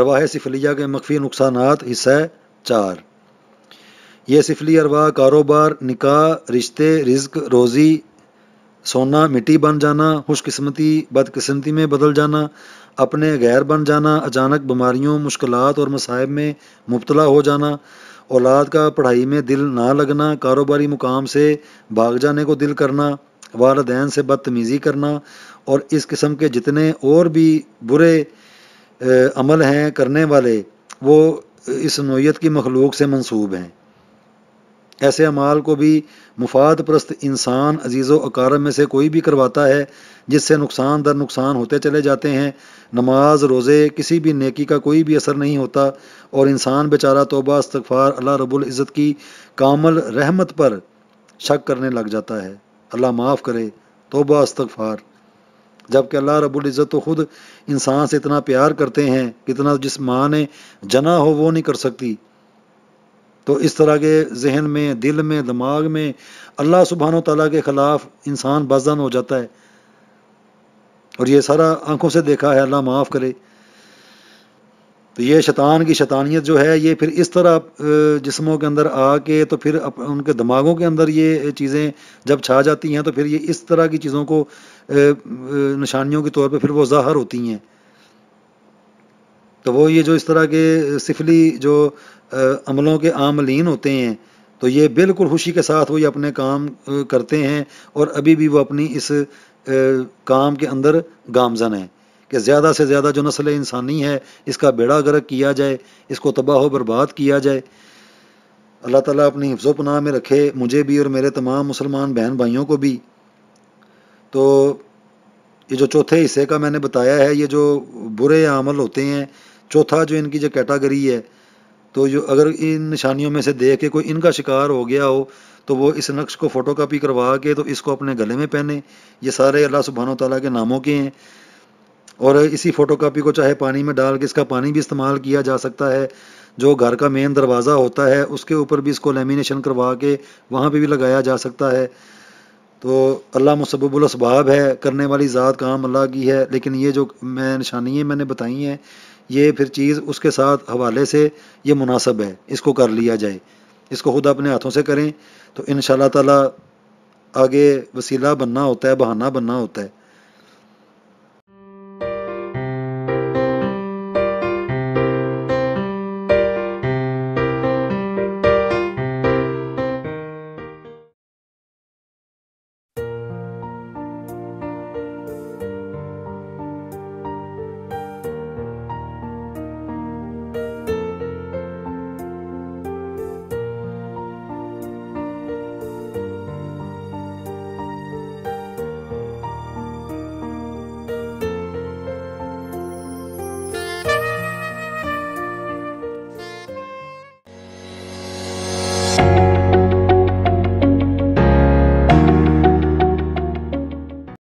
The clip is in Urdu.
ارواح سفلیہ کے مخفی نقصانات حصہ 4۔ یہ سفلی ارواح کاروبار، نکاح، رشتے، رزق، روزی، سونا مٹی بن جانا، خوش قسمتی بدقسمتی میں بدل جانا، اپنے غیر بن جانا، اچانک بیماریوں، مشکلات اور مصائب میں مبتلا ہو جانا، اولاد کا پڑھائی میں دل نہ لگنا، کاروباری مقام سے بھاگ جانے کو دل کرنا، والدین سے بدتمیزی کرنا، اور اس قسم کے جتنے اور بھی برے عمل ہیں کرنے والے، وہ اس نوعیت کی مخلوق سے منسوب ہیں۔ ایسے اعمال کو بھی مفاد پرست انسان عزیز و اقارب میں سے کوئی بھی کرواتا ہے، جس سے نقصان در نقصان ہوتے چلے جاتے ہیں۔ نماز، روزے، کسی بھی نیکی کا کوئی بھی اثر نہیں ہوتا، اور انسان بیچارہ توبہ استغفار اللہ رب العزت کی کامل رحمت پر شک کرنے لگ جاتا ہے۔ اللہ معاف کرے، توبہ استغفار، جبکہ اللہ رب العزت تو خود انسان سے اتنا پیار کرتے ہیں، کتنا جس ماں نے جنا ہو وہ نہیں کر سکتی۔ تو اس طرح کے ذہن میں، دل میں، دماغ میں اللہ سبحانہ و تعالیٰ کے خلاف انسان بازدن ہو جاتا ہے، اور یہ سارا آنکھوں سے دیکھا ہے، اللہ معاف کرے۔ تو یہ شیطان کی شیطانیت جو ہے، یہ پھر اس طرح جسموں کے اندر آ کے تو پھر ان کے دماغوں کے اندر یہ چیزیں جب چھا جاتی ہیں تو پھر یہ اس طرح کی چیزوں کو نشانیوں کے طور پہ پھر وہ ظاہر ہوتی ہیں۔ تو وہ یہ جو اس طرح کے سفلی جو عملوں کے عاملین ہوتے ہیں، تو یہ بالکل خوشی کے ساتھ وہ یہ اپنے کام کرتے ہیں، اور ابھی بھی وہ اپنی اس کام کے اندر گامزن ہیں کہ زیادہ سے زیادہ جو نسل انسانی ہے اس کا بیڑا غرق کیا جائے، اس کو تباہ و برباد کیا جائے۔ اللہ تعالیٰ اپنی حفظ و پناہ میں رکھے مجھے بھی اور میرے تمام مسلمان بہن بھائیوں کو بھی۔ تو یہ جو چوتھے حصے کا میں نے بتایا ہے، یہ جو برے عمل ہوتے ہیں، چوتھا جو ان کی جو کیٹاگری ہے، تو جو اگر ان نشانیوں میں سے دیکھ کے کوئی ان کا شکار ہو گیا ہو تو وہ اس نقش کو فوٹو کاپی کروا کے تو اس کو اپنے گلے میں پہنے۔ یہ سارے اللہ سبحانہ و تعالیٰ کے ناموں کے ہیں، اور اسی فوٹو کاپی کو چاہے پانی میں ڈال کے اس کا پانی بھی استعمال کیا جا سکتا ہے۔ جو گھر کا مین دروازہ ہوتا ہے اس کے اوپر بھی اس کو لیمینیشن کروا کے وہاں پہ بھی لگایا جا سکتا ہے۔ تو اللہ مسبب الاسباب ہے، کرنے والی ذات کام اللہ کی ہے، لیکن یہ جو میں نے بتائی ہیں، یہ پھر چیز اس کے ساتھ حوالے سے یہ مناسب ہے، اس کو کر لیا جائے، اس کو خود اپنے ہاتھوں سے کریں تو انشاءاللہ تعالی آگے وسیلہ بننا ہوتا ہے، بہانہ بننا ہوتا ہے۔